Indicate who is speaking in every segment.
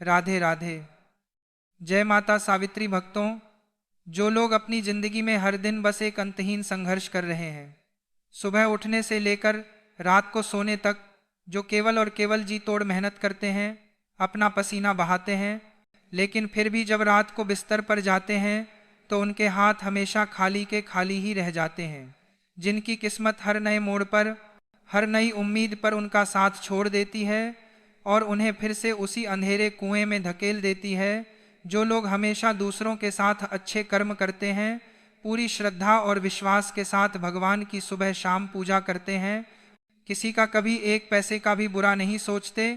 Speaker 1: राधे राधे। जय माता सावित्री। भक्तों, जो लोग अपनी जिंदगी में हर दिन बस एक अंतहीन संघर्ष कर रहे हैं, सुबह उठने से लेकर रात को सोने तक, जो केवल और केवल जी तोड़ मेहनत करते हैं, अपना पसीना बहाते हैं, लेकिन फिर भी जब रात को बिस्तर पर जाते हैं तो उनके हाथ हमेशा खाली के खाली ही रह जाते हैं। जिनकी किस्मत हर नए मोड़ पर, हर नई उम्मीद पर उनका साथ छोड़ देती है और उन्हें फिर से उसी अंधेरे कुएं में धकेल देती है। जो लोग हमेशा दूसरों के साथ अच्छे कर्म करते हैं, पूरी श्रद्धा और विश्वास के साथ भगवान की सुबह शाम पूजा करते हैं, किसी का कभी एक पैसे का भी बुरा नहीं सोचते,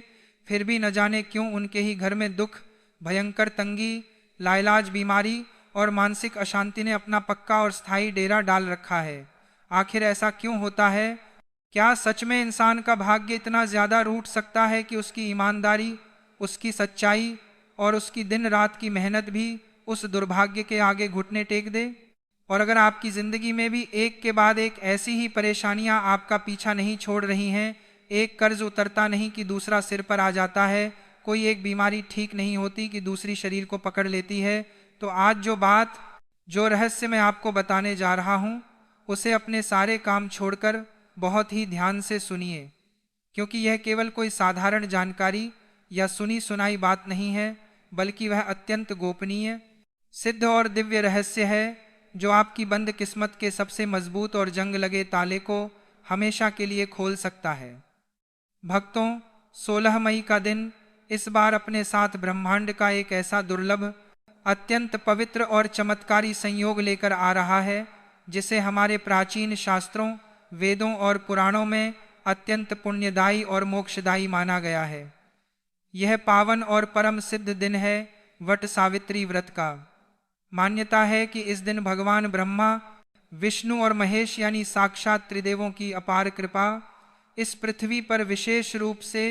Speaker 1: फिर भी न जाने क्यों उनके ही घर में दुख, भयंकर तंगी, लाइलाज बीमारी और मानसिक अशांति ने अपना पक्का और स्थायी डेरा डाल रखा है। आखिर ऐसा क्यों होता है? क्या सच में इंसान का भाग्य इतना ज्यादा रूठ सकता है कि उसकी ईमानदारी, उसकी सच्चाई और उसकी दिन रात की मेहनत भी उस दुर्भाग्य के आगे घुटने टेक दे? और अगर आपकी जिंदगी में भी एक के बाद एक ऐसी ही परेशानियां आपका पीछा नहीं छोड़ रही हैं, एक कर्ज उतरता नहीं कि दूसरा सिर पर आ जाता है, कोई एक बीमारी ठीक नहीं होती कि दूसरी शरीर को पकड़ लेती है, तो आज जो रहस्य मैं आपको बताने जा रहा हूं, उसे अपने सारे काम छोड़कर बहुत ही ध्यान से सुनिए, क्योंकि यह केवल कोई साधारण जानकारी या सुनी सुनाई बात नहीं है, बल्कि वह अत्यंत गोपनीय, सिद्ध और दिव्य रहस्य है जो आपकी बंद किस्मत के सबसे मजबूत और जंग लगे ताले को हमेशा के लिए खोल सकता है। भक्तों, 16 मई का दिन इस बार अपने साथ ब्रह्मांड का एक ऐसा दुर्लभ, अत्यंत पवित्र और चमत्कारी संयोग लेकर आ रहा है, जिसे हमारे प्राचीन शास्त्रों, वेदों और पुराणों में अत्यंत पुण्यदायी और मोक्षदायी माना गया है। यह पावन और परम सिद्ध दिन है वट सावित्री व्रत का। मान्यता है कि इस दिन भगवान ब्रह्मा, विष्णु और महेश यानी साक्षात त्रिदेवों की अपार कृपा इस पृथ्वी पर विशेष रूप से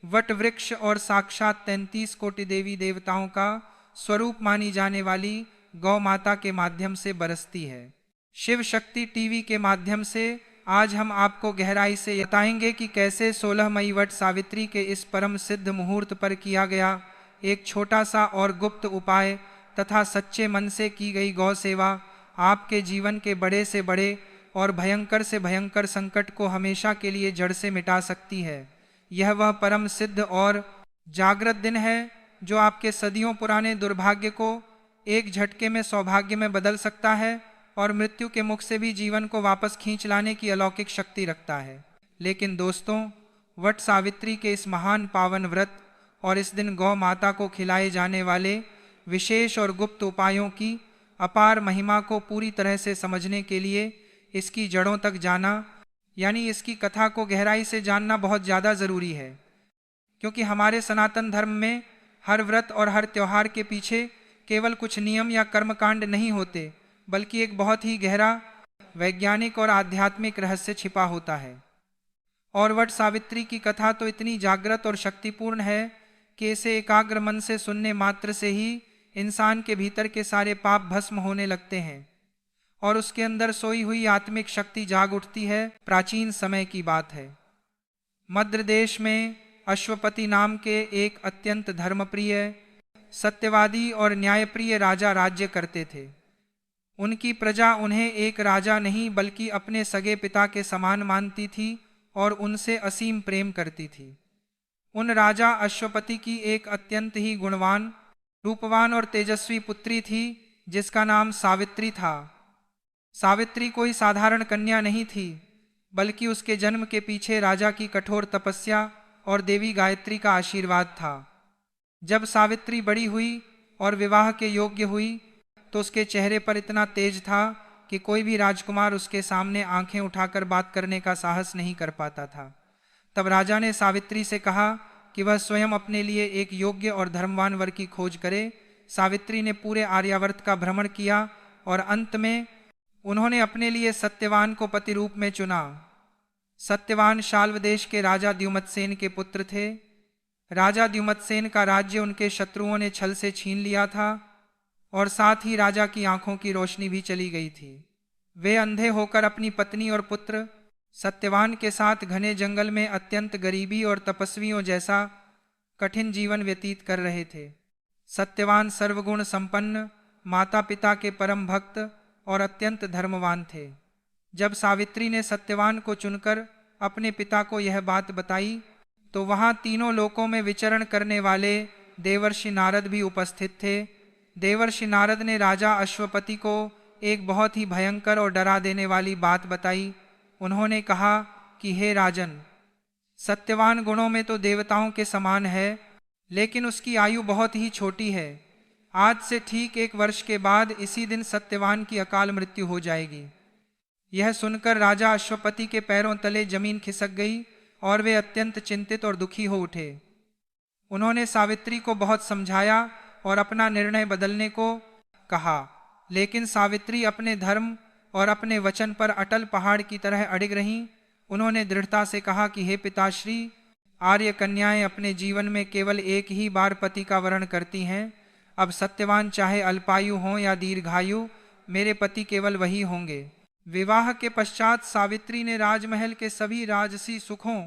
Speaker 1: वट वृक्ष और साक्षात 33 कोटि देवी देवताओं का स्वरूप मानी जाने वाली गौ माता के माध्यम से बरसती है। शिव शक्ति टीवी के माध्यम से आज हम आपको गहराई से बताएंगे कि कैसे 16 मई वट सावित्री के इस परम सिद्ध मुहूर्त पर किया गया एक छोटा सा और गुप्त उपाय तथा सच्चे मन से की गई गौ सेवा आपके जीवन के बड़े से बड़े और भयंकर से भयंकर संकट को हमेशा के लिए जड़ से मिटा सकती है। यह वह परम सिद्ध और जागृत दिन है जो आपके सदियों पुराने दुर्भाग्य को एक झटके में सौभाग्य में बदल सकता है और मृत्यु के मुख से भी जीवन को वापस खींच लाने की अलौकिक शक्ति रखता है। लेकिन दोस्तों, वट सावित्री के इस महान पावन व्रत और इस दिन गौ माता को खिलाए जाने वाले विशेष और गुप्त उपायों की अपार महिमा को पूरी तरह से समझने के लिए इसकी जड़ों तक जाना, यानी इसकी कथा को गहराई से जानना बहुत ज़्यादा ज़रूरी है। क्योंकि हमारे सनातन धर्म में हर व्रत और हर त्योहार के पीछे केवल कुछ नियम या कर्मकांड नहीं होते, बल्कि एक बहुत ही गहरा वैज्ञानिक और आध्यात्मिक रहस्य छिपा होता है। और वट सावित्री की कथा तो इतनी जागृत और शक्तिपूर्ण है कि इसे एकाग्र मन से सुनने मात्र से ही इंसान के भीतर के सारे पाप भस्म होने लगते हैं और उसके अंदर सोई हुई आत्मिक शक्ति जाग उठती है। प्राचीन समय की बात है, मध्य देश में अश्वपति नाम के एक अत्यंत धर्मप्रिय, सत्यवादी और न्यायप्रिय राजा राज्य करते थे। उनकी प्रजा उन्हें एक राजा नहीं बल्कि अपने सगे पिता के समान मानती थी और उनसे असीम प्रेम करती थी। उन राजा अश्वपति की एक अत्यंत ही गुणवान, रूपवान और तेजस्वी पुत्री थी जिसका नाम सावित्री था। सावित्री कोई साधारण कन्या नहीं थी, बल्कि उसके जन्म के पीछे राजा की कठोर तपस्या और देवी गायत्री का आशीर्वाद था। जब सावित्री बड़ी हुई और विवाह के योग्य हुई तो उसके चेहरे पर इतना तेज था कि कोई भी राजकुमार उसके सामने आंखें उठाकर बात करने का साहस नहीं कर पाता था। तब राजा ने सावित्री से कहा कि वह स्वयं अपने लिए एक योग्य और धर्मवान वर की खोज करे। सावित्री ने पूरे आर्यावर्त का भ्रमण किया और अंत में उन्होंने अपने लिए सत्यवान को पति रूप में चुना। सत्यवान शाल्व देश के राजा द्युमत्सेन के पुत्र थे। राजा द्युमत्सेन का राज्य उनके शत्रुओं ने छल से छीन लिया था और साथ ही राजा की आंखों की रोशनी भी चली गई थी। वे अंधे होकर अपनी पत्नी और पुत्र सत्यवान के साथ घने जंगल में अत्यंत गरीबी और तपस्वियों जैसा कठिन जीवन व्यतीत कर रहे थे। सत्यवान सर्वगुण संपन्न, माता पिता के परम भक्त और अत्यंत धर्मवान थे। जब सावित्री ने सत्यवान को चुनकर अपने पिता को यह बात बताई तो वहाँ तीनों लोकों में विचरण करने वाले देवर्षि नारद भी उपस्थित थे। देवर्षि नारद ने राजा अश्वपति को एक बहुत ही भयंकर और डरा देने वाली बात बताई। उन्होंने कहा कि हे राजन, सत्यवान गुणों में तो देवताओं के समान है, लेकिन उसकी आयु बहुत ही छोटी है। आज से ठीक 1 वर्ष के बाद इसी दिन सत्यवान की अकाल मृत्यु हो जाएगी। यह सुनकर राजा अश्वपति के पैरों तले जमीन खिसक गई और वे अत्यंत चिंतित और दुखी हो उठे। उन्होंने सावित्री को बहुत समझाया और अपना निर्णय बदलने को कहा, लेकिन सावित्री अपने धर्म और अपने वचन पर अटल पहाड़ की तरह अड़िग रहीं। उन्होंने दृढ़ता से कहा कि हे पिताश्री, आर्य कन्याएं अपने जीवन में केवल एक ही बार पति का वरण करती हैं। अब सत्यवान चाहे अल्पायु हों या दीर्घायु, मेरे पति केवल वही होंगे। विवाह के पश्चात सावित्री ने राजमहल के सभी राजसी सुखों,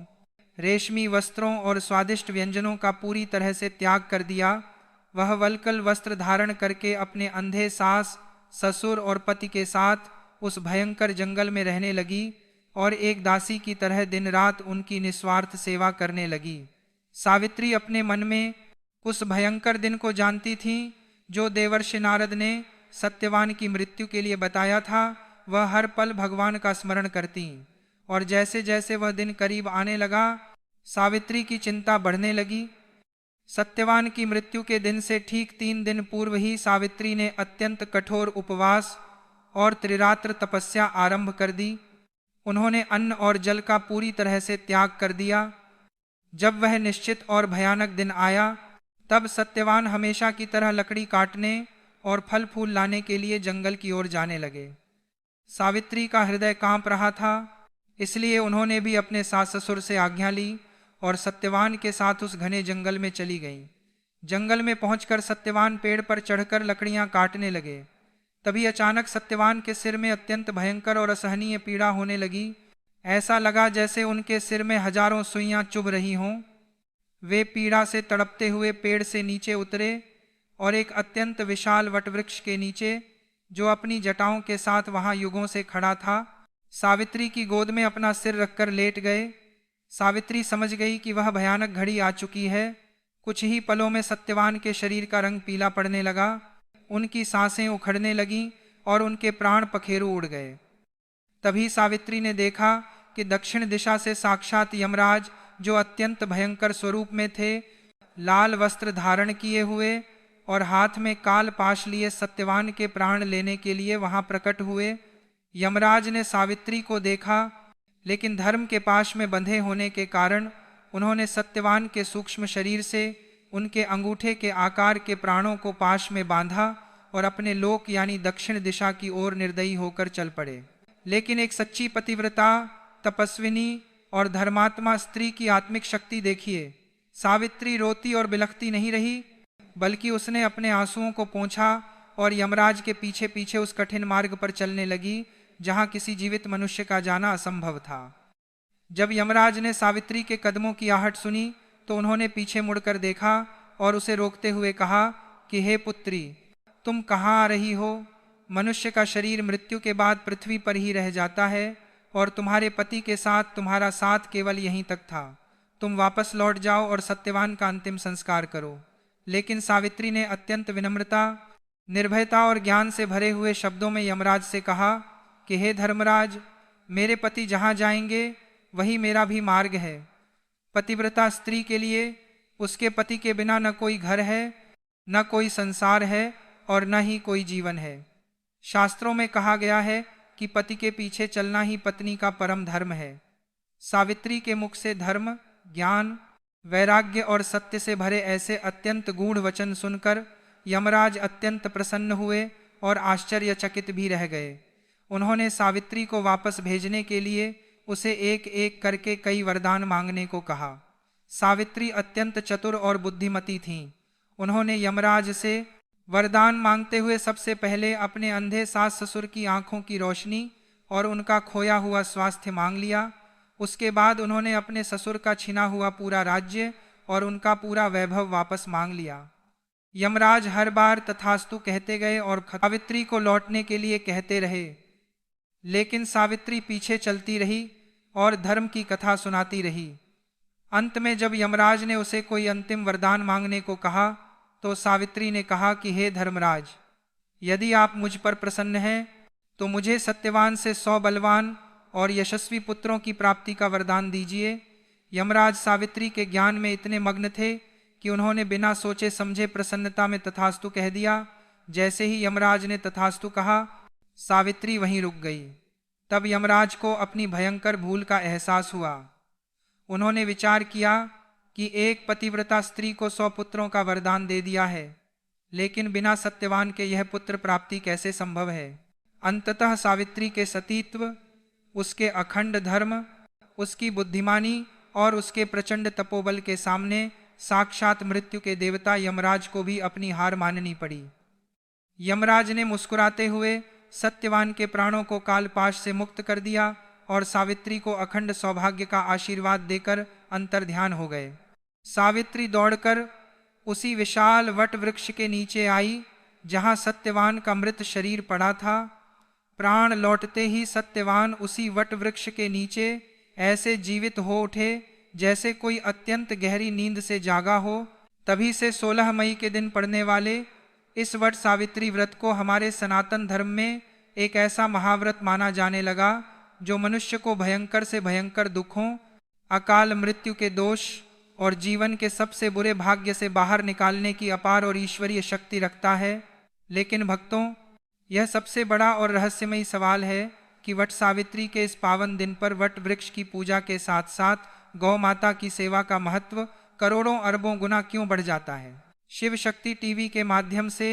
Speaker 1: रेशमी वस्त्रों और स्वादिष्ट व्यंजनों का पूरी तरह से त्याग कर दिया। वह वल्कल वस्त्र धारण करके अपने अंधे सास, ससुर और पति के साथ उस भयंकर जंगल में रहने लगी और एक दासी की तरह दिन रात उनकी निस्वार्थ सेवा करने लगी। सावित्री अपने मन में उस भयंकर दिन को जानती थी जो देवर्षि नारद ने सत्यवान की मृत्यु के लिए बताया था। वह हर पल भगवान का स्मरण करती और जैसे जैसे वह दिन करीब आने लगा, सावित्री की चिंता बढ़ने लगी। सत्यवान की मृत्यु के दिन से ठीक 3 दिन पूर्व ही सावित्री ने अत्यंत कठोर उपवास और त्रिरात्र तपस्या आरंभ कर दी। उन्होंने अन्न और जल का पूरी तरह से त्याग कर दिया। जब वह निश्चित और भयानक दिन आया, तब सत्यवान हमेशा की तरह लकड़ी काटने और फल फूल लाने के लिए जंगल की ओर जाने लगे। सावित्री का हृदय कांप रहा था, इसलिए उन्होंने भी अपने सास ससुर से आज्ञा ली और सत्यवान के साथ उस घने जंगल में चली गईं। जंगल में पहुंचकर सत्यवान पेड़ पर चढ़कर लकड़ियां काटने लगे। तभी अचानक सत्यवान के सिर में अत्यंत भयंकर और असहनीय पीड़ा होने लगी। ऐसा लगा जैसे उनके सिर में हजारों सुइयां चुभ रही हों। वे पीड़ा से तड़पते हुए पेड़ से नीचे उतरे और एक अत्यंत विशाल वटवृक्ष के नीचे, जो अपनी जटाओं के साथ वहां युगों से खड़ा था, सावित्री की गोद में अपना सिर रखकर लेट गए। सावित्री समझ गई कि वह भयानक घड़ी आ चुकी है। कुछ ही पलों में सत्यवान के शरीर का रंग पीला पड़ने लगा, उनकी सांसें उखड़ने लगीं और उनके प्राण पखेरु उड़ गए। तभी सावित्री ने देखा कि दक्षिण दिशा से साक्षात यमराज, जो अत्यंत भयंकर स्वरूप में थे, लाल वस्त्र धारण किए हुए और हाथ में काल पाश लिए सत्यवान के प्राण लेने के लिए वहां प्रकट हुए। यमराज ने सावित्री को देखा, लेकिन धर्म के पाश में बंधे होने के कारण उन्होंने सत्यवान के सूक्ष्म शरीर से उनके अंगूठे के आकार के प्राणों को पाश में बांधा और अपने लोक यानी दक्षिण दिशा की ओर निर्दयी होकर चल पड़े। लेकिन एक सच्ची पतिव्रता, तपस्विनी और धर्मात्मा स्त्री की आत्मिक शक्ति देखिए। सावित्री रोती और बिलखती नहीं रही, बल्कि उसने अपने आंसुओं को पोंछा और यमराज के पीछे पीछे उस कठिन मार्ग पर चलने लगी जहां किसी जीवित मनुष्य का जाना असंभव था। जब यमराज ने सावित्री के कदमों की आहट सुनी तो उन्होंने पीछे मुड़कर देखा और उसे रोकते हुए कहा कि हे पुत्री, तुम कहाँ आ रही हो? मनुष्य का शरीर मृत्यु के बाद पृथ्वी पर ही रह जाता है और तुम्हारे पति के साथ तुम्हारा साथ केवल यहीं तक था। तुम वापस लौट जाओ और सत्यवान का अंतिम संस्कार करो। लेकिन सावित्री ने अत्यंत विनम्रता, निर्भयता और ज्ञान से भरे हुए शब्दों में यमराज से कहा कि हे धर्मराज, मेरे पति जहाँ जाएंगे वही मेरा भी मार्ग है। पतिव्रता स्त्री के लिए उसके पति के बिना न कोई घर है, न कोई संसार है और न ही कोई जीवन है। शास्त्रों में कहा गया है कि पति के पीछे चलना ही पत्नी का परम धर्म है। सावित्री के मुख से धर्म, ज्ञान, वैराग्य और सत्य से भरे ऐसे अत्यंत गूढ़ वचन सुनकर यमराज अत्यंत प्रसन्न हुए और आश्चर्यचकित भी रह गए। उन्होंने सावित्री को वापस भेजने के लिए उसे एक एक करके कई वरदान मांगने को कहा। सावित्री अत्यंत चतुर और बुद्धिमती थीं। उन्होंने यमराज से वरदान मांगते हुए सबसे पहले अपने अंधे सास ससुर की आंखों की रोशनी और उनका खोया हुआ स्वास्थ्य मांग लिया। उसके बाद उन्होंने अपने ससुर का छिना हुआ पूरा राज्य और उनका पूरा वैभव वापस मांग लिया। यमराज हर बार तथास्तु कहते गए और सावित्री को लौटने के लिए कहते रहे, लेकिन सावित्री पीछे चलती रही और धर्म की कथा सुनाती रही। अंत में जब यमराज ने उसे कोई अंतिम वरदान मांगने को कहा तो सावित्री ने कहा कि हे धर्मराज, यदि आप मुझ पर प्रसन्न हैं तो मुझे सत्यवान से 100 बलवान और यशस्वी पुत्रों की प्राप्ति का वरदान दीजिए। यमराज सावित्री के ज्ञान में इतने मग्न थे कि उन्होंने बिना सोचे समझे प्रसन्नता में तथास्तु कह दिया। जैसे ही यमराज ने तथास्तु कहा, सावित्री वहीं रुक गई। तब यमराज को अपनी भयंकर भूल का एहसास हुआ। उन्होंने विचार किया कि एक पतिव्रता स्त्री को 100 पुत्रों का वरदान दे दिया है, लेकिन बिना सत्यवान के यह पुत्र प्राप्ति कैसे संभव है। अंततः सावित्री के सतीत्व, उसके अखंड धर्म, उसकी बुद्धिमानी और उसके प्रचंड तपोबल के सामने साक्षात मृत्यु के देवता यमराज को भी अपनी हार माननी पड़ी। यमराज ने मुस्कुराते हुए सत्यवान के प्राणों को कालपाश से मुक्त कर दिया और सावित्री को अखंड सौभाग्य का आशीर्वाद देकर अंतर्ध्यान हो गए। सावित्री दौड़कर उसी विशाल वट वृक्ष के नीचे आई जहां सत्यवान का मृत शरीर पड़ा था। प्राण लौटते ही सत्यवान उसी वट वृक्ष के नीचे ऐसे जीवित हो उठे जैसे कोई अत्यंत गहरी नींद से जागा हो। तभी से 16 मई के दिन पड़ने वाले इस वट सावित्री व्रत को हमारे सनातन धर्म में एक ऐसा महाव्रत माना जाने लगा जो मनुष्य को भयंकर से भयंकर दुखों, अकाल मृत्यु के दोष और जीवन के सबसे बुरे भाग्य से बाहर निकालने की अपार और ईश्वरीय शक्ति रखता है। लेकिन भक्तों, यह सबसे बड़ा और रहस्यमयी सवाल है कि वट सावित्री के इस पावन दिन पर वट वृक्ष की पूजा के साथ साथ गौ माता की सेवा का महत्व करोड़ों अरबों गुना क्यों बढ़ जाता है। शिव शक्ति टीवी के माध्यम से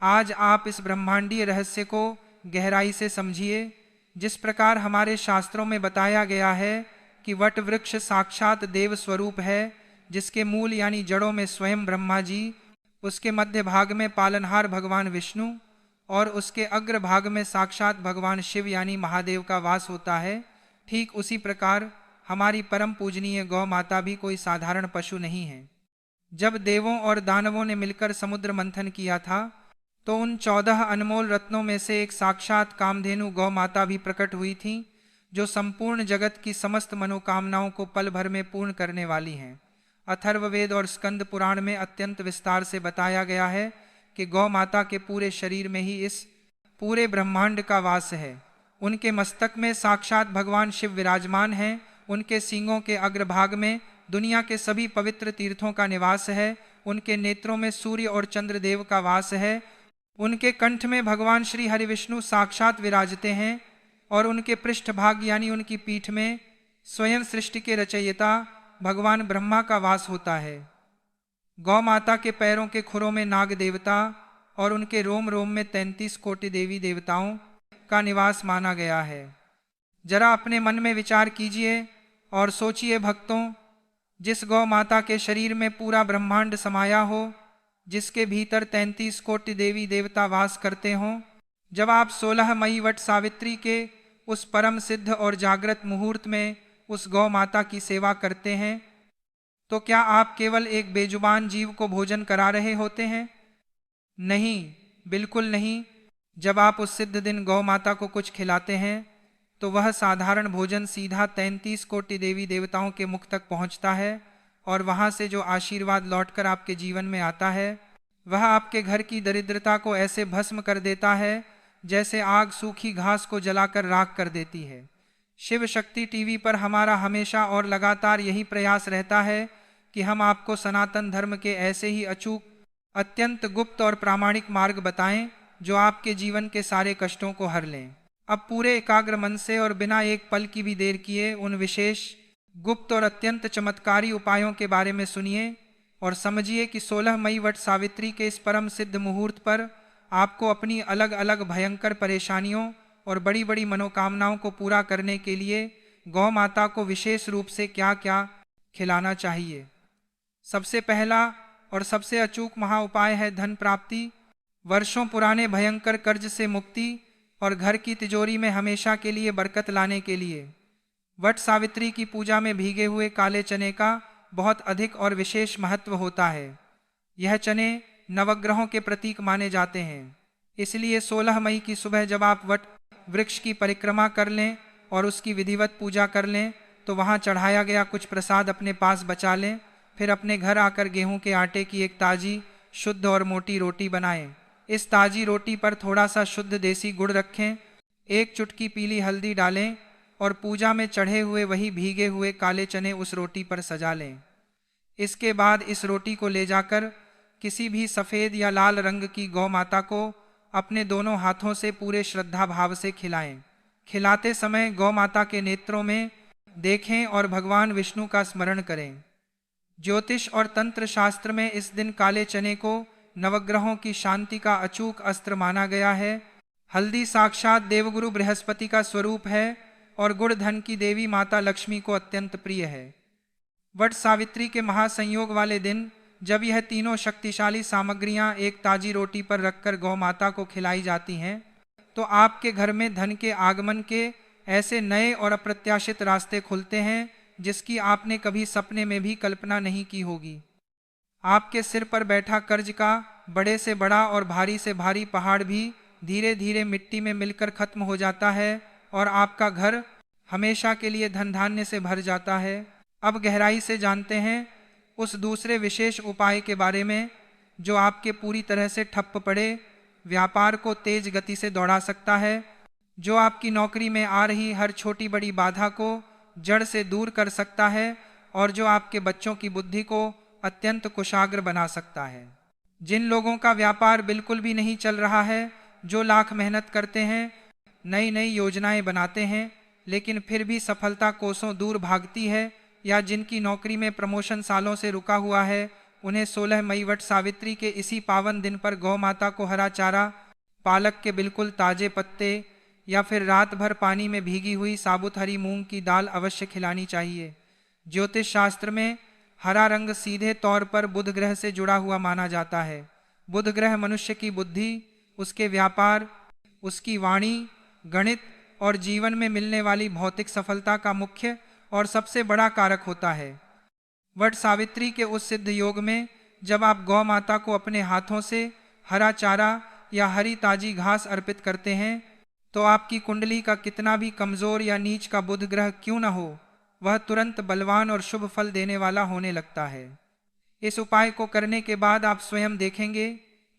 Speaker 1: आज आप इस ब्रह्मांडीय रहस्य को गहराई से समझिए। जिस प्रकार हमारे शास्त्रों में बताया गया है कि वट वृक्ष साक्षात देव स्वरूप है, जिसके मूल यानी जड़ों में स्वयं ब्रह्मा जी, उसके मध्य भाग में पालनहार भगवान विष्णु और उसके अग्र भाग में साक्षात भगवान शिव यानी महादेव का वास होता है। ठीक उसी प्रकार हमारी परम पूजनीय गौ माता भी कोई साधारण पशु नहीं है। जब देवों और दानवों ने मिलकर समुद्र मंथन किया था तो उन 14 अनमोल रत्नों में से एक साक्षात कामधेनु गौ माता भी प्रकट हुई थी, जो संपूर्ण जगत की समस्त मनोकामनाओं को पल भर में पूर्ण करने वाली हैं। अथर्ववेद और स्कंद पुराण में अत्यंत विस्तार से बताया गया है कि गौ माता के पूरे शरीर में ही इस पूरे ब्रह्मांड का वास है। उनके मस्तक में साक्षात भगवान शिव विराजमान हैं। उनके सींगों के अग्रभाग में दुनिया के सभी पवित्र तीर्थों का निवास है। उनके नेत्रों में सूर्य और चंद्रदेव का वास है। उनके कंठ में भगवान श्री हरि विष्णु साक्षात विराजते हैं और उनके पृष्ठभाग यानी उनकी पीठ में स्वयं सृष्टि के रचयिता भगवान ब्रह्मा का वास होता है। गौ माता के पैरों के खुरों में नाग देवता और उनके रोम रोम में 33 कोटि देवी देवताओं का निवास माना गया है। जरा अपने मन में विचार कीजिए और सोचिए भक्तों, जिस गौ माता के शरीर में पूरा ब्रह्मांड समाया हो, जिसके भीतर 33 कोटि देवी देवता वास करते हों, जब आप 16 मई वट सावित्री के उस परम सिद्ध और जागृत मुहूर्त में उस गौ माता की सेवा करते हैं, तो क्या आप केवल एक बेजुबान जीव को भोजन करा रहे होते हैं? नहीं, बिल्कुल नहीं। जब आप उस सिद्ध दिन गौ माता को कुछ खिलाते हैं तो वह साधारण भोजन सीधा 33 कोटि देवी देवताओं के मुख तक पहुंचता है और वहां से जो आशीर्वाद लौटकर आपके जीवन में आता है वह आपके घर की दरिद्रता को ऐसे भस्म कर देता है जैसे आग सूखी घास को जलाकर राख कर देती है। शिव शक्ति टीवी पर हमारा हमेशा और लगातार यही प्रयास रहता है कि हम आपको सनातन धर्म के ऐसे ही अचूक, अत्यंत गुप्त और प्रामाणिक मार्ग बताएं जो आपके जीवन के सारे कष्टों को हर लें। अब पूरे एकाग्र मन से और बिना एक पल की भी देर किए उन विशेष, गुप्त और अत्यंत चमत्कारी उपायों के बारे में सुनिए और समझिए कि 16 मई वट सावित्री के इस परम सिद्ध मुहूर्त पर आपको अपनी अलग अलग भयंकर परेशानियों और बड़ी बड़ी मनोकामनाओं को पूरा करने के लिए गौ माता को विशेष रूप से क्या क्या खिलाना चाहिए। सबसे पहला और सबसे अचूक महा उपाय है धन प्राप्ति, वर्षों पुराने भयंकर कर्ज से मुक्ति और घर की तिजोरी में हमेशा के लिए बरकत लाने के लिए वट सावित्री की पूजा में भीगे हुए काले चने का बहुत अधिक और विशेष महत्व होता है। यह चने नवग्रहों के प्रतीक माने जाते हैं, इसलिए 16 मई की सुबह जब आप वट वृक्ष की परिक्रमा कर लें और उसकी विधिवत पूजा कर लें तो वहाँ चढ़ाया गया कुछ प्रसाद अपने पास बचा लें। फिर अपने घर आकर गेहूं के आटे की एक ताज़ी, शुद्ध और मोटी रोटी बनाएं। इस ताज़ी रोटी पर थोड़ा सा शुद्ध देसी गुड़ रखें, एक चुटकी पीली हल्दी डालें और पूजा में चढ़े हुए वही भीगे हुए काले चने उस रोटी पर सजा लें। इसके बाद इस रोटी को ले जाकर किसी भी सफ़ेद या लाल रंग की गौ माता को अपने दोनों हाथों से पूरे श्रद्धा भाव से खिलाएं। खिलाते समय गौ माता के नेत्रों में देखें और भगवान विष्णु का स्मरण करें। ज्योतिष और तंत्र शास्त्र में इस दिन काले चने को नवग्रहों की शांति का अचूक अस्त्र माना गया है। हल्दी साक्षात देवगुरु बृहस्पति का स्वरूप है और गुड़ धन की देवी माता लक्ष्मी को अत्यंत प्रिय है। वट सावित्री के महासंयोग वाले दिन जब यह तीनों शक्तिशाली सामग्रियां एक ताजी रोटी पर रखकर गौ माता को खिलाई जाती हैं तो आपके घर में धन के आगमन के ऐसे नए और अप्रत्याशित रास्ते खुलते हैं जिसकी आपने कभी सपने में भी कल्पना नहीं की होगी। आपके सिर पर बैठा कर्ज का बड़े से बड़ा और भारी से भारी पहाड़ भी धीरे धीरे मिट्टी में मिलकर खत्म हो जाता है और आपका घर हमेशा के लिए धन धान्य से भर जाता है। अब गहराई से जानते हैं उस दूसरे विशेष उपाय के बारे में जो आपके पूरी तरह से ठप्प पड़े व्यापार को तेज गति से दौड़ा सकता है, जो आपकी नौकरी में आ रही हर छोटी बड़ी बाधा को जड़ से दूर कर सकता है और जो आपके बच्चों की बुद्धि को अत्यंत कुशाग्र बना सकता है। जिन लोगों का व्यापार बिल्कुल भी नहीं चल रहा है, जो लाख मेहनत करते हैं, नई नई योजनाएं बनाते हैं, लेकिन फिर भी सफलता कोसों दूर भागती है, या जिनकी नौकरी में प्रमोशन सालों से रुका हुआ है, उन्हें 16 मई वट सावित्री के इसी पावन दिन पर गौ माता को हरा चारा, पालक के बिल्कुल ताजे पत्ते या फिर रात भर पानी में भीगी हुई साबुत हरी मूंग की दाल अवश्य खिलानी चाहिए। ज्योतिष शास्त्र में हरा रंग सीधे तौर पर बुध ग्रह से जुड़ा हुआ माना जाता है। बुध ग्रह मनुष्य की बुद्धि, उसके व्यापार, उसकी वाणी, गणित और जीवन में मिलने वाली भौतिक सफलता का मुख्य और सबसे बड़ा कारक होता है। वट सावित्री के उस सिद्ध योग में जब आप गौ माता को अपने हाथों से हरा चारा या हरी ताजी घास अर्पित करते हैं तो आपकी कुंडली का कितना भी कमजोर या नीच का बुध ग्रह क्यों न हो, वह तुरंत बलवान और शुभ फल देने वाला होने लगता है। इस उपाय को करने के बाद आप स्वयं देखेंगे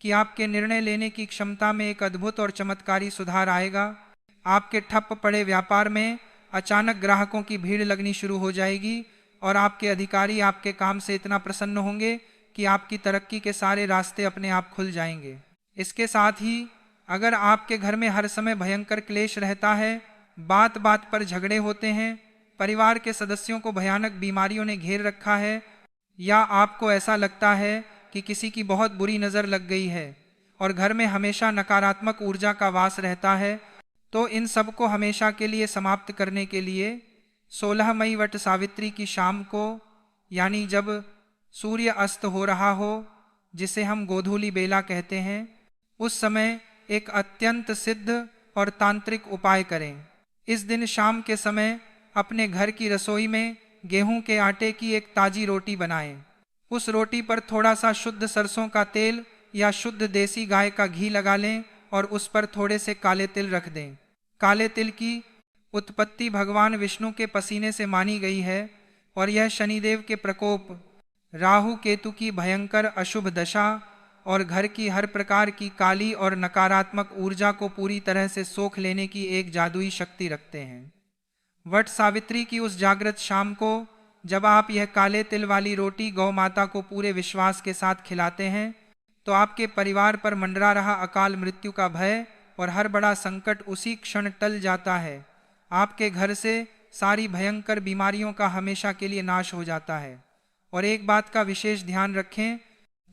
Speaker 1: कि आपके निर्णय लेने की क्षमता में एक अद्भुत और चमत्कारी सुधार आएगा। आपके ठप पड़े व्यापार में अचानक ग्राहकों की भीड़ लगनी शुरू हो जाएगी और आपके अधिकारी आपके काम से इतना प्रसन्न होंगे कि आपकी तरक्की के सारे रास्ते अपने आप खुल जाएंगे। इसके साथ ही अगर आपके घर में हर समय भयंकर क्लेश रहता है, बात बात पर झगड़े होते हैं, परिवार के सदस्यों को भयानक बीमारियों ने घेर रखा है, या आपको ऐसा लगता है कि किसी की बहुत बुरी नज़र लग गई है और घर में हमेशा नकारात्मक ऊर्जा का वास रहता है, तो इन सब को हमेशा के लिए समाप्त करने के लिए 16 मई वट सावित्री की शाम को, यानी जब सूर्य अस्त हो रहा हो, जिसे हम गोधूली बेला कहते हैं, उस समय एक अत्यंत सिद्ध और तांत्रिक उपाय करें। इस दिन शाम के समय अपने घर की रसोई में गेहूं के आटे की एक ताजी रोटी बनाएं। उस रोटी पर थोड़ा सा शुद्ध सरसों का तेल या शुद्ध देसी गाय का घी लगा लें और उस पर थोड़े से काले तिल रख दें। काले तिल की उत्पत्ति भगवान विष्णु के पसीने से मानी गई है और यह शनिदेव के प्रकोप, राहु केतु की भयंकर अशुभ दशा और घर की हर प्रकार की काली और नकारात्मक ऊर्जा को पूरी तरह से सोख लेने की एक जादुई शक्ति रखते हैं। वट सावित्री की उस जागृत शाम को जब आप यह काले तिल वाली रोटी गौ माता को पूरे विश्वास के साथ खिलाते हैं तो आपके परिवार पर मंडरा रहा अकाल मृत्यु का भय और हर बड़ा संकट उसी क्षण टल जाता है। आपके घर से सारी भयंकर बीमारियों का हमेशा के लिए नाश हो जाता है। और एक बात का विशेष ध्यान रखें,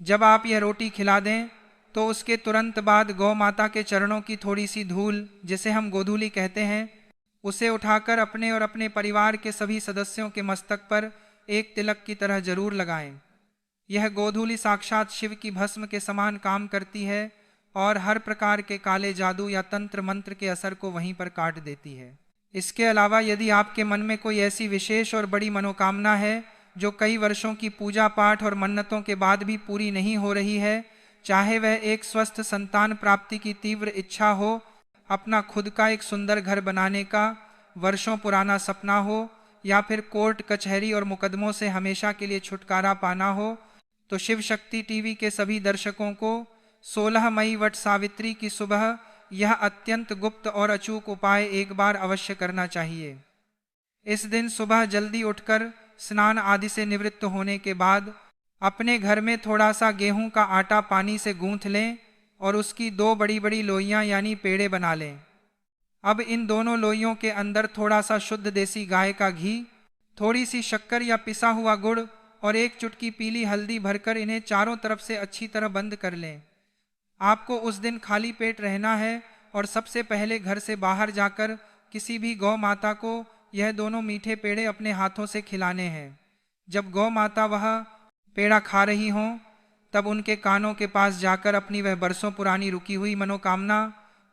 Speaker 1: जब आप यह रोटी खिला दें तो उसके तुरंत बाद गौ माता के चरणों की थोड़ी सी धूल, जिसे हम गोधूली कहते हैं, उसे उठाकर अपने और अपने परिवार के सभी सदस्यों के मस्तक पर एक तिलक की तरह जरूर लगाएं। यह गोधूली साक्षात शिव की भस्म के समान काम करती है और हर प्रकार के काले जादू या तंत्र मंत्र के असर को वहीं पर काट देती है। इसके अलावा यदि आपके मन में कोई ऐसी विशेष और बड़ी मनोकामना है जो कई वर्षों की पूजा पाठ और मन्नतों के बाद भी पूरी नहीं हो रही है, चाहे वह एक स्वस्थ संतान प्राप्ति की तीव्र इच्छा हो, अपना खुद का एक सुंदर घर बनाने का वर्षों पुराना सपना हो, या फिर कोर्ट कचहरी और मुकदमों से हमेशा के लिए छुटकारा पाना हो, तो शिव शक्ति टीवी के सभी दर्शकों को 16 मई वट सावित्री की सुबह यह अत्यंत गुप्त और अचूक उपाय एक बार अवश्य करना चाहिए। इस दिन सुबह जल्दी उठकर स्नान आदि से निवृत्त होने के बाद अपने घर में थोड़ा सा गेहूं का आटा पानी से गूंथ लें और उसकी 2 बड़ी बड़ी लोइयां यानी पेड़े बना लें। अब इन दोनों लोइयों के अंदर थोड़ा सा शुद्ध देसी गाय का घी, थोड़ी सी शक्कर या पिसा हुआ गुड़ और 1 चुटकी पीली हल्दी भरकर इन्हें चारों तरफ से अच्छी तरह बंद कर लें। आपको उस दिन खाली पेट रहना है और सबसे पहले घर से बाहर जाकर किसी भी गौ माता को यह दोनों मीठे पेड़े अपने हाथों से खिलाने हैं। जब गौ माता वह पेड़ा खा रही हों, तब उनके कानों के पास जाकर अपनी वह बरसों पुरानी रुकी हुई मनोकामना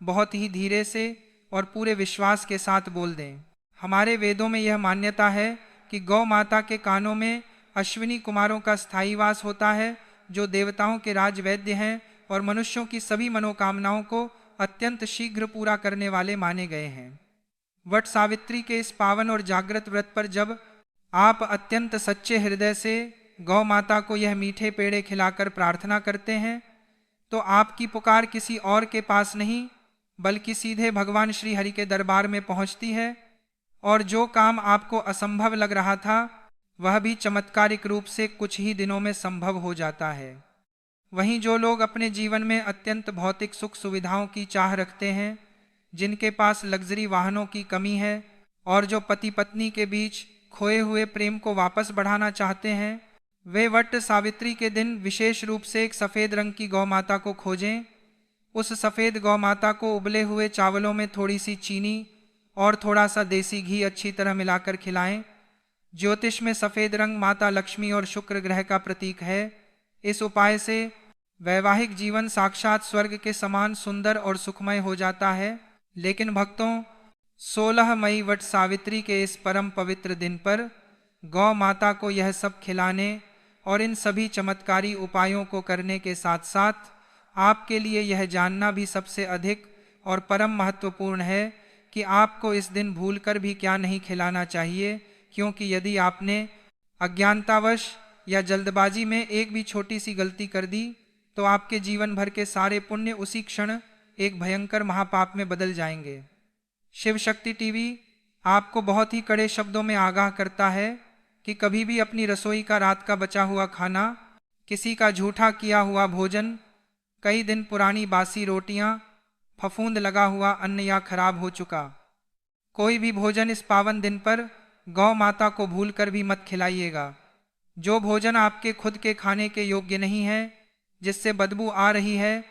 Speaker 1: बहुत ही धीरे से और पूरे विश्वास के साथ बोल दें। हमारे वेदों में यह मान्यता है कि गौ माता के कानों में अश्विनी कुमारों का स्थायी वास होता है, जो देवताओं के राजवैद्य हैं और मनुष्यों की सभी मनोकामनाओं को अत्यंत शीघ्र पूरा करने वाले माने गए हैं। वट सावित्री के इस पावन और जागृत व्रत पर जब आप अत्यंत सच्चे हृदय से गौ माता को यह मीठे पेड़े खिलाकर प्रार्थना करते हैं, तो आपकी पुकार किसी और के पास नहीं बल्कि सीधे भगवान श्री हरि के दरबार में पहुंचती है, और जो काम आपको असंभव लग रहा था वह भी चमत्कारिक रूप से कुछ ही दिनों में संभव हो जाता है। वहीं जो लोग अपने जीवन में अत्यंत भौतिक सुख सुविधाओं की चाह रखते हैं, जिनके पास लग्जरी वाहनों की कमी है और जो पति पत्नी के बीच खोए हुए प्रेम को वापस बढ़ाना चाहते हैं, वे वट सावित्री के दिन विशेष रूप से एक सफ़ेद रंग की गौ माता को खोजें। उस सफ़ेद गौ माता को उबले हुए चावलों में थोड़ी सी चीनी और थोड़ा सा देसी घी अच्छी तरह मिलाकर खिलाएं। ज्योतिष में सफ़ेद रंग माता लक्ष्मी और शुक्र ग्रह का प्रतीक है। इस उपाय से वैवाहिक जीवन साक्षात स्वर्ग के समान सुंदर और सुखमय हो जाता है। लेकिन भक्तों, 16 मई वट सावित्री के इस परम पवित्र दिन पर गौ माता को यह सब खिलाने और इन सभी चमत्कारी उपायों को करने के साथ साथ आपके लिए यह जानना भी सबसे अधिक और परम महत्वपूर्ण है कि आपको इस दिन भूलकर भी क्या नहीं खिलाना चाहिए, क्योंकि यदि आपने अज्ञानतावश या जल्दबाजी में एक भी छोटी सी गलती कर दी तो आपके जीवन भर के सारे पुण्य उसी क्षण एक भयंकर महापाप में बदल जाएंगे। शिव शक्ति टीवी आपको बहुत ही कड़े शब्दों में आगाह करता है कि कभी भी अपनी रसोई का रात का बचा हुआ खाना, किसी का झूठा किया हुआ भोजन, कई दिन पुरानी बासी रोटियां, फफूंद लगा हुआ अन्न या खराब हो चुका कोई भी भोजन इस पावन दिन पर गौ माता को भूलकर भी मत खिलाइएगा। जो भोजन आपके खुद के खाने के योग्य नहीं है, जिससे बदबू आ रही है,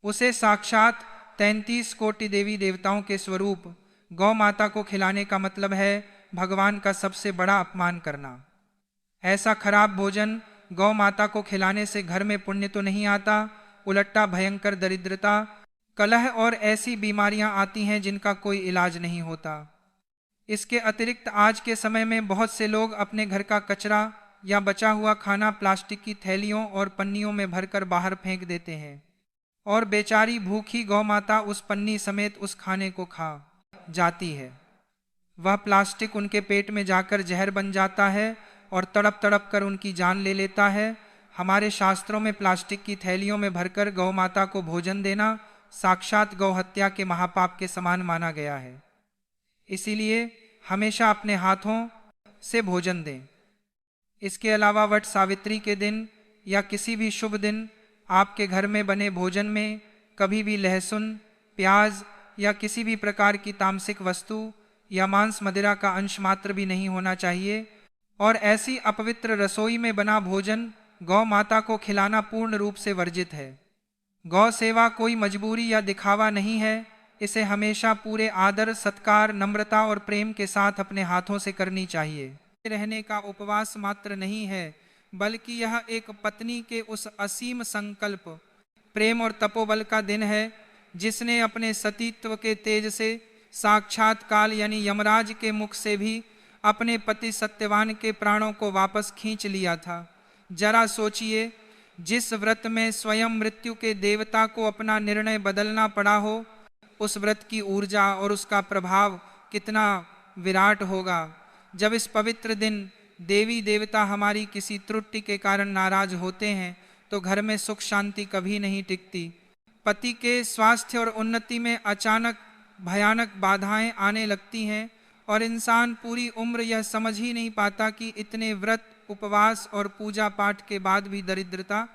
Speaker 1: उसे साक्षात 33 कोटि देवी देवताओं के स्वरूप गौ माता को खिलाने का मतलब है भगवान का सबसे बड़ा अपमान करना। ऐसा खराब भोजन गौ माता को खिलाने से घर में पुण्य तो नहीं आता, उलटा भयंकर दरिद्रता, कलह और ऐसी बीमारियां आती हैं जिनका कोई इलाज नहीं होता। इसके अतिरिक्त आज के समय में बहुत से लोग अपने घर का कचरा या बचा हुआ खाना प्लास्टिक की थैलियों और पन्नियों में भरकर बाहर फेंक देते हैं और बेचारी भूखी गौ माता उस पन्नी समेत उस खाने को खा जाती है। वह प्लास्टिक उनके पेट में जाकर जहर बन जाता है और तड़प तड़प कर उनकी जान ले लेता है। हमारे शास्त्रों में प्लास्टिक की थैलियों में भरकर गौ माता को भोजन देना साक्षात गौ हत्या के महापाप के समान माना गया है। इसीलिए हमेशा अपने हाथों से भोजन दें। इसके अलावा वट सावित्री के दिन या किसी भी शुभ दिन आपके घर में बने भोजन में कभी भी लहसुन, प्याज या किसी भी प्रकार की तामसिक वस्तु या मांस मदिरा का अंश मात्र भी नहीं होना चाहिए, और ऐसी अपवित्र रसोई में बना भोजन गौ माता को खिलाना पूर्ण रूप से वर्जित है। गौ सेवा कोई मजबूरी या दिखावा नहीं है, इसे हमेशा पूरे आदर, सत्कार, नम्रता और प्रेम के साथ अपने हाथों से करनी चाहिए। रहने का उपवास मात्र नहीं है, बल्कि यह एक पत्नी के उस असीम संकल्प, प्रेम और तपोबल का दिन है जिसने अपने सतीत्व के तेज से साक्षात काल यानी यमराज के मुख से भी अपने पति सत्यवान के प्राणों को वापस खींच लिया था। जरा सोचिए, जिस व्रत में स्वयं मृत्यु के देवता को अपना निर्णय बदलना पड़ा हो, उस व्रत की ऊर्जा और उसका प्रभाव कितना विराट होगा। जब इस पवित्र दिन देवी देवता हमारी किसी त्रुटि के कारण नाराज होते हैं तो घर में सुख शांति कभी नहीं टिकती। पति के स्वास्थ्य और उन्नति में अचानक भयानक बाधाएं आने लगती हैं और इंसान पूरी उम्र यह समझ ही नहीं पाता कि इतने व्रत, उपवास और पूजा पाठ के बाद भी दरिद्रता,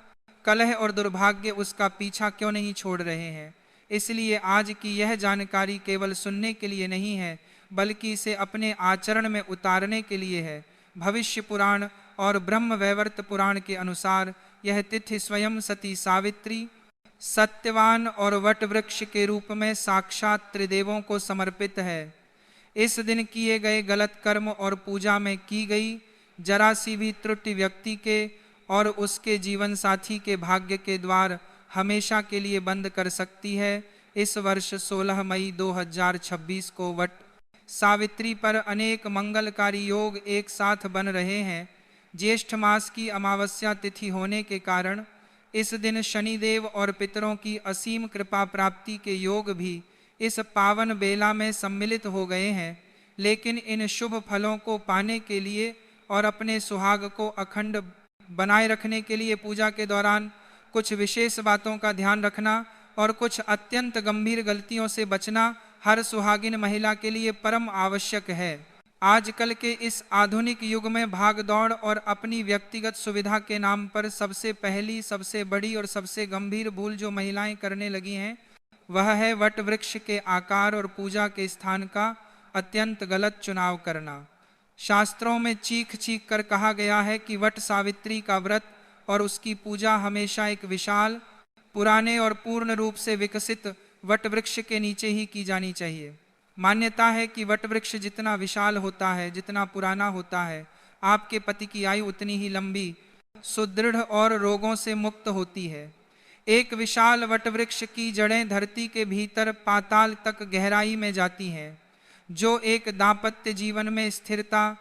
Speaker 1: कलह और दुर्भाग्य उसका पीछा क्यों नहीं छोड़ रहे हैं। इसलिए आज की यह जानकारी केवल सुनने के लिए नहीं है, बल्कि इसे अपने आचरण में उतारने के लिए है। भविष्य पुराण और ब्रह्म वैवर्त पुराण के अनुसार यह तिथि स्वयं सती सावित्री, सत्यवान और वट वृक्ष के रूप में साक्षात त्रिदेवों को समर्पित है। इस दिन किए गए गलत कर्म और पूजा में की गई जरा सी भी त्रुटि व्यक्ति के और उसके जीवन साथी के भाग्य के द्वार हमेशा के लिए बंद कर सकती है। इस वर्ष 16 मई 2026 को वट सावित्री पर अनेक मंगलकारी योग एक साथ बन रहे हैं। ज्येष्ठ मास की अमावस्या तिथि होने के कारण इस दिन शनिदेव और पितरों की असीम कृपा प्राप्ति के योग भी इस पावन बेला में सम्मिलित हो गए हैं। लेकिन इन शुभ फलों को पाने के लिए और अपने सुहाग को अखंड बनाए रखने के लिए पूजा के दौरान कुछ विशेष बातों का ध्यान रखना और कुछ अत्यंत गंभीर गलतियों से बचना हर सुहागिन महिला के लिए परम आवश्यक है। आजकल के इस आधुनिक युग में भाग दौड़ और अपनी व्यक्तिगत सुविधा के नाम पर सबसे पहली, सबसे बड़ी और सबसे गंभीर भूल जो महिलाएं करने लगी हैं, वह है वट वृक्ष के आकार और पूजा के स्थान का अत्यंत गलत चुनाव करना। शास्त्रों में चीख चीख कर कहा गया है कि वट सावित्री का व्रत और उसकी पूजा हमेशा एक विशाल, पुराने और पूर्ण रूप से विकसित वट वृक्ष के नीचे ही की जानी चाहिए। मान्यता है कि वट वृक्ष जितना विशाल होता है, जितना पुराना होता है, आपके पति की आयु उतनी ही लंबी, सुदृढ़ और रोगों से मुक्त होती है। एक विशाल वट वृक्ष की जड़ें धरती के भीतर पाताल तक गहराई में जाती हैं, जो एक दाम्पत्य जीवन में स्थिरता,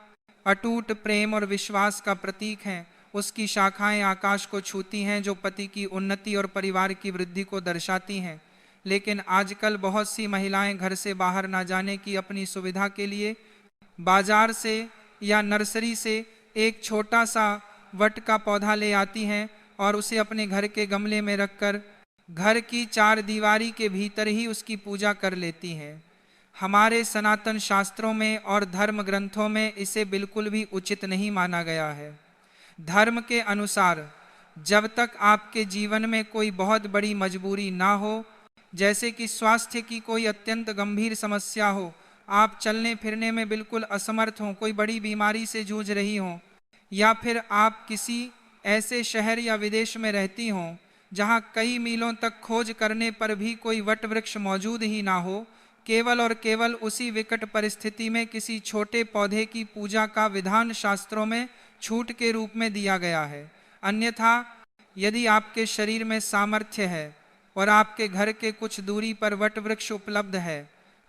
Speaker 1: अटूट प्रेम और विश्वास का प्रतीक हैं। उसकी शाखाएं आकाश को छूती हैं, जो पति की उन्नति और परिवार की वृद्धि को दर्शाती हैं। लेकिन आजकल बहुत सी महिलाएं घर से बाहर ना जाने की अपनी सुविधा के लिए बाजार से या नर्सरी से एक छोटा सा वट का पौधा ले आती हैं और उसे अपने घर के गमले में रखकर घर की चार दीवारी के भीतर ही उसकी पूजा कर लेती हैं। हमारे सनातन शास्त्रों में और धर्म ग्रंथों में इसे बिल्कुल भी उचित नहीं माना गया है। धर्म के अनुसार जब तक आपके जीवन में कोई बहुत बड़ी मजबूरी ना हो, जैसे कि स्वास्थ्य की कोई अत्यंत गंभीर समस्या हो, आप चलने फिरने में बिल्कुल असमर्थ हों, कोई बड़ी बीमारी से जूझ रही हों, या फिर आप किसी ऐसे शहर या विदेश में रहती हों जहां कई मीलों तक खोज करने पर भी कोई वट वृक्ष मौजूद ही ना हो, केवल और केवल उसी विकट परिस्थिति में किसी छोटे पौधे की पूजा का विधान शास्त्रों में छूट के रूप में दिया गया है। अन्यथा यदि आपके शरीर में सामर्थ्य है और आपके घर के कुछ दूरी पर वट वृक्ष उपलब्ध है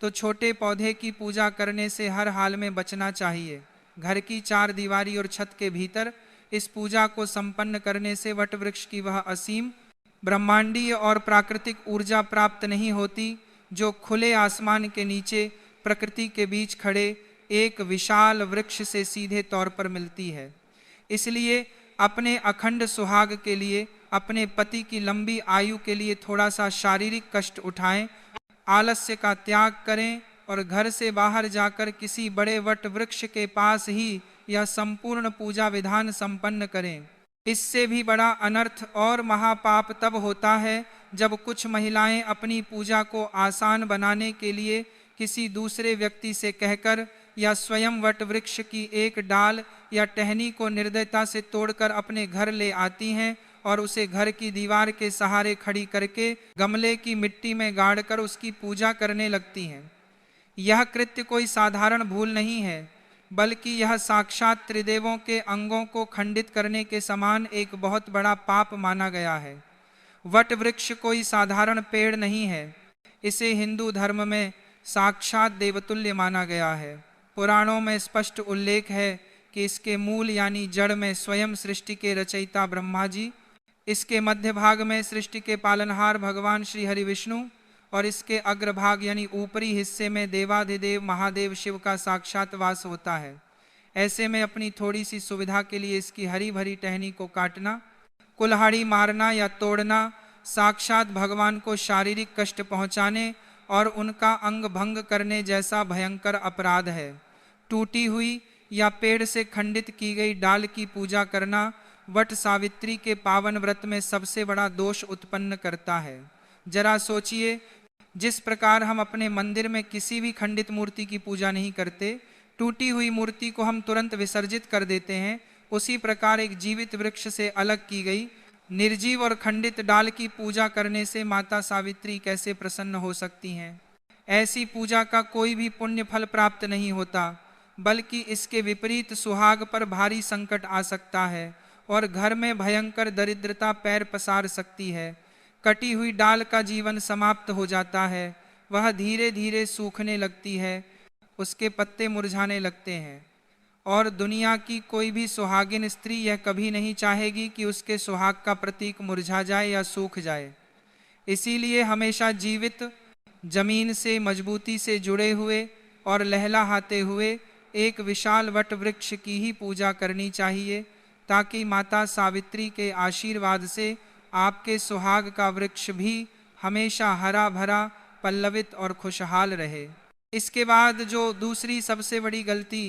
Speaker 1: तो छोटे पौधे की पूजा करने से हर हाल में बचना चाहिए। घर की चार दीवारी और छत के भीतर इस पूजा को संपन्न करने से वट वृक्ष की वह असीम ब्रह्मांडीय और प्राकृतिक ऊर्जा प्राप्त नहीं होती जो खुले आसमान के नीचे प्रकृति के बीच खड़े एक विशाल वृक्ष से सीधे तौर पर मिलती है। इसलिए अपने अखंड सुहाग के लिए, अपने पति की लंबी आयु के लिए थोड़ा सा शारीरिक कष्ट उठाएं, आलस्य का त्याग करें और घर से बाहर जाकर किसी बड़े वट वृक्ष के पास ही यह संपूर्ण पूजा विधान संपन्न करें। इससे भी बड़ा अनर्थ और महापाप तब होता है जब कुछ महिलाएं अपनी पूजा को आसान बनाने के लिए किसी दूसरे व्यक्ति से कहकर या स्वयं वट वृक्ष की एक डाल या टहनी को निर्दयता से तोड़कर अपने घर ले आती हैं और उसे घर की दीवार के सहारे खड़ी करके गमले की मिट्टी में गाड़कर उसकी पूजा करने लगती हैं। यह कृत्य कोई साधारण भूल नहीं है, बल्कि यह साक्षात त्रिदेवों के अंगों को खंडित करने के समान एक बहुत बड़ा पाप माना गया है। वट वृक्ष कोई साधारण पेड़ नहीं है, इसे हिंदू धर्म में साक्षात देवतुल्य माना गया है। पुराणों में स्पष्ट उल्लेख है कि इसके मूल यानी जड़ में स्वयं सृष्टि के रचयिता ब्रह्मा जी, इसके मध्य भाग में सृष्टि के पालनहार भगवान श्री हरि विष्णु और इसके अग्रभाग यानी ऊपरी हिस्से में देवाधिदेव महादेव शिव का साक्षात वास होता है। ऐसे में अपनी थोड़ी सी सुविधा के लिए इसकी हरी भरी टहनी को काटना, कुल्हाड़ी मारना या तोड़ना साक्षात भगवान को शारीरिक कष्ट पहुंचाने और उनका अंग भंग करने जैसा भयंकर अपराध है। टूटी हुई या पेड़ से खंडित की गई डाल की पूजा करना वट सावित्री के पावन व्रत में सबसे बड़ा दोष उत्पन्न करता है। जरा सोचिए, जिस प्रकार हम अपने मंदिर में किसी भी खंडित मूर्ति की पूजा नहीं करते, टूटी हुई मूर्ति को हम तुरंत विसर्जित कर देते हैं, उसी प्रकार एक जीवित वृक्ष से अलग की गई निर्जीव और खंडित डाल की पूजा करने से माता सावित्री कैसे प्रसन्न हो सकती हैं। ऐसी पूजा का कोई भी पुण्य फल प्राप्त नहीं होता, बल्कि इसके विपरीत सुहाग पर भारी संकट आ सकता है और घर में भयंकर दरिद्रता पैर पसार सकती है। कटी हुई डाल का जीवन समाप्त हो जाता है, वह धीरे धीरे सूखने लगती है, उसके पत्ते मुरझाने लगते हैं और दुनिया की कोई भी सुहागिन स्त्री यह कभी नहीं चाहेगी कि उसके सुहाग का प्रतीक मुरझा जाए या सूख जाए। इसीलिए हमेशा जीवित, जमीन से मजबूती से जुड़े हुए और लहलहाते हुए एक विशाल वट वृक्ष की ही पूजा करनी चाहिए, ताकि माता सावित्री के आशीर्वाद से आपके सुहाग का वृक्ष भी हमेशा हरा भरा, पल्लवित और खुशहाल रहे। इसके बाद जो दूसरी सबसे बड़ी गलती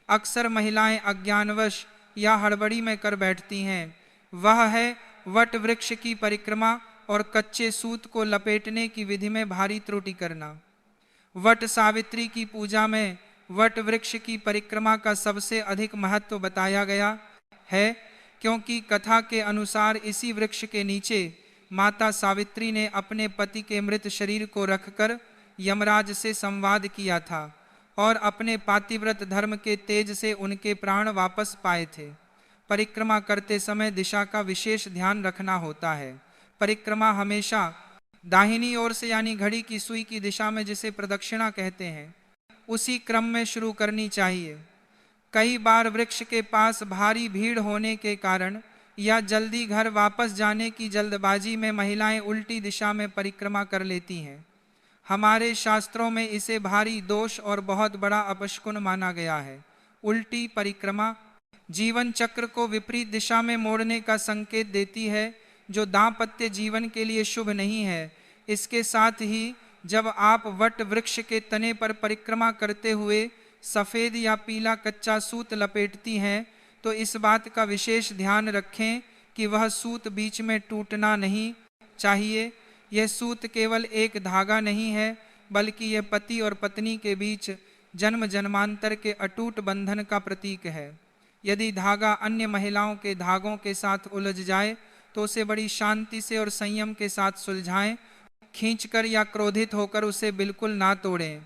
Speaker 1: अक्सर महिलाएं अज्ञानवश या हड़बड़ी में कर बैठती हैं, वह है वट वृक्ष की परिक्रमा और कच्चे सूत को लपेटने की विधि में भारी त्रुटि करना। वट सावित्री की पूजा में वट वृक्ष की परिक्रमा का सबसे अधिक महत्व बताया गया है, क्योंकि कथा के अनुसार इसी वृक्ष के नीचे माता सावित्री ने अपने पति के मृत शरीर को रखकर यमराज से संवाद किया था और अपने पातिव्रत धर्म के तेज से उनके प्राण वापस पाए थे। परिक्रमा करते समय दिशा का विशेष ध्यान रखना होता है। परिक्रमा हमेशा दाहिनी ओर से यानी घड़ी की सुई की दिशा में, जिसे प्रदक्षिणा कहते हैं, उसी क्रम में शुरू करनी चाहिए। कई बार वृक्ष के पास भारी भीड़ होने के कारण या जल्दी घर वापस जाने की जल्दबाजी में महिलाएं उल्टी दिशा में परिक्रमा कर लेती हैं। हमारे शास्त्रों में इसे भारी दोष और बहुत बड़ा अपशकुन माना गया है। उल्टी परिक्रमा जीवन चक्र को विपरीत दिशा में मोड़ने का संकेत देती है, जो दाम्पत्य जीवन के लिए शुभ नहीं है। इसके साथ ही जब आप वट वृक्ष के तने पर परिक्रमा करते हुए सफ़ेद या पीला कच्चा सूत लपेटती हैं, तो इस बात का विशेष ध्यान रखें कि वह सूत बीच में टूटना नहीं चाहिए। यह सूत केवल एक धागा नहीं है, बल्कि यह पति और पत्नी के बीच जन्म जन्मांतर के अटूट बंधन का प्रतीक है। यदि धागा अन्य महिलाओं के धागों के साथ उलझ जाए तो उसे बड़ी शांति से और संयम के साथ सुलझाएं। खींचकर या क्रोधित होकर उसे बिल्कुल ना तोड़ें।